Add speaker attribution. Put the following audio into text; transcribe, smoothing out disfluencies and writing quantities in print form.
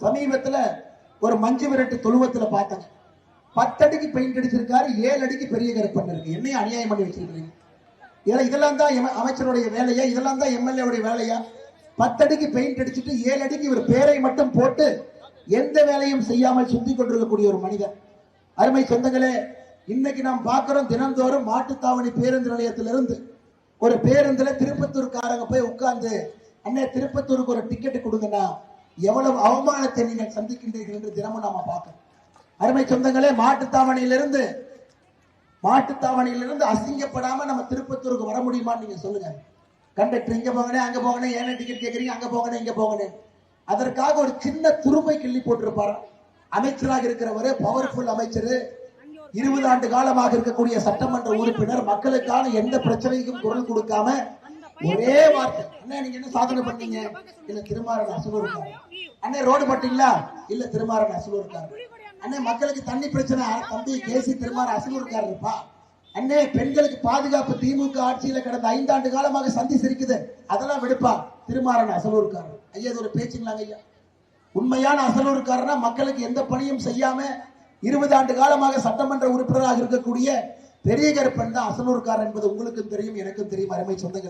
Speaker 1: சமீபத்துல ஒரு மஞ்சு விரட்டு தொழுவத்துல பார்த்தாங்க. 10 அடிக்கு பெயிண்ட் அடிச்சிருக்காரு, 7 அடிக்கு பெரிய கருப்பன் இருக்கு. என்னையும் அநியாயம் பண்ணி வச்சிருக்கீங்க. இதெல்லாம் தான் அமைச்சருடைய வேலையா? இதெல்லாம் தான் எம்எல்ஏ உடைய வேலையா? 10 அடிக்கு பெயிண்ட் அடிச்சுட்டு 7 அடிக்கு இவர் பேரை மட்டும் போட்டு எந்த வேலையும் செய்யாமல் சுத்தி கொண்டிருக்கக்கூடிய ஒரு மனிதன். அருமை சொந்தங்களே, இன்னைக்கு நாம் பார்க்கிறோம், தினந்தோறும் மாட்டுத்தாவணி பேருந்து நிலையத்திலிருந்து ஒரு பேருந்துல திருப்பத்தூர்காரங்க போய் உட்கார்ந்து, அண்ணே திருப்பத்தூருக்கு ஒரு டிக்கெட் கொடுங்கன்னா எவ்வளவு அவமானத்தை நீங்கள் சந்திக்கின்றீர்கள் என்று தினமும் நாம பார்க்கிறோம். அருமை சொந்தங்களே, மாட்டுத்தாவணியிலிருந்து அசிங்கப்படாம நம்ம திருப்பத்தூருக்கு வர முடியுமான்னு நீங்க சொல்லுங்க. கண்டக்டர் இங்க போங்கனே, அங்க போங்கனே, ஏன டிக்கெட் கேட்கறீங்க, அங்க போங்கனே, இங்க போங்கனே. அதற்காக ஒரு சின்ன துரும்பை கிள்ளி போட்டிருப்பாரு. அமைச்சராக இருக்கிறவரு, பவர்ஃபுல் அமைச்சர், 20 ஆண்டு காலமாக இருக்கக்கூடிய சட்டமன்ற உறுப்பினர், மக்களுக்கான எந்த பிரச்சனைக்கும் குரல் கொடுக்காம ஒரே வார்த்தை, அண்ணே நீங்க என்ன சாதனை பண்ணீங்க? இல்ல திருமாறன் அசலூர் இருக்காரு. அண்ணே ரோடு போட்டீங்களா? இல்ல திருமாறன் அசலூர் இருக்காரு. அண்ணே மக்களுக்கு தண்ணி பிரச்சனை, தம்பி கேசி திருமாறன் அசலூர் இருக்காரு இருப்பா. அண்ணே பெண்களுக்கு பாதுகாப்பு திமுக ஆட்சியில கடந்த 5 ஆண்டு காலமாக சந்தி சிரிக்குது, அதெல்லாம் விடுப்பா திருமாறன் அசலூர்காரர். ஐயா இது ஒரு பேச்சுங்களாங்க ஐயா? உண்மையான அசலூர்காரனா மக்களுக்கு எந்த பணியும் செய்யாம 20 ஆண்டு காலமாக சட்டமன்ற உறுப்பினராக இருக்கக்கூடிய பெரிய கருப்பன் தான் அசலூர்காரர் என்பது உங்களுக்கும் தெரியும், எனக்கும் தெரியும். அருமை சொந்தங்கள்.